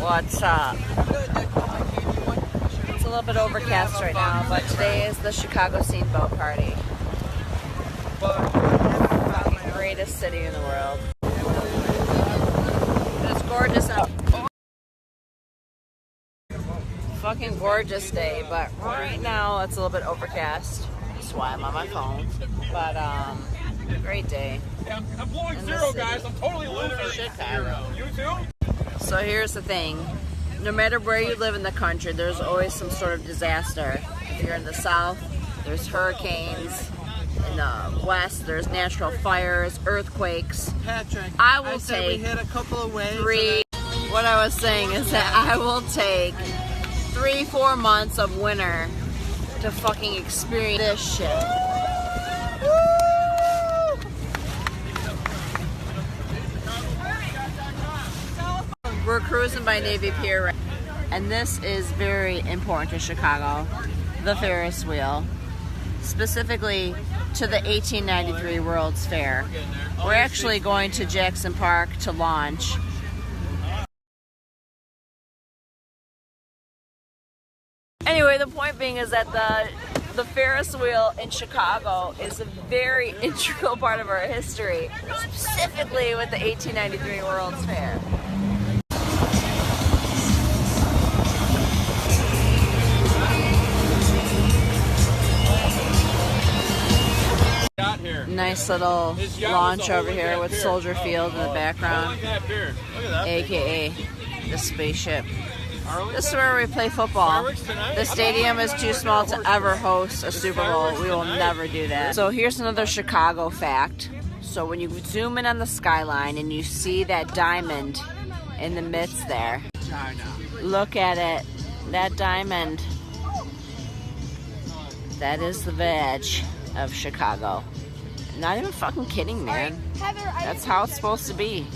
What's up? It's a little bit overcast right now, but today is the Chicago Steamboat Party. The greatest city in the world. It's gorgeous out. Fucking gorgeous day, but right now it's a little bit overcast. That's why I'm on my phone. But great day. I'm blowing zero, guys. I'm totally losing Chicago. You too? So here's the thing. No matter where you live in the country, there's always some sort of disaster. If you're in the south, there's hurricanes. In the west, there's natural fires, earthquakes. Patrick, I will said take we hit a couple of waves. What I was saying is that I will take 3-4 months of winter to fucking experience this shit. We're cruising by Navy Pier, and this is very important to Chicago, the Ferris wheel, specifically to the 1893 World's Fair. We're actually going to Jackson Park to launch. Anyway, the point being is that the Ferris wheel in Chicago is a very integral part of our history, specifically with the 1893 World's Fair. Nice little launch over here with Soldier Field in the background, aka the spaceship. This is where we play football. The stadium is too small to ever host a Super Bowl. We will never do that. So here's another Chicago fact. So when you zoom in on the skyline and you see that diamond in the midst there, look at it. That diamond. That is the badge of Chicago. Not even fucking kidding, man. That's how it's supposed to be.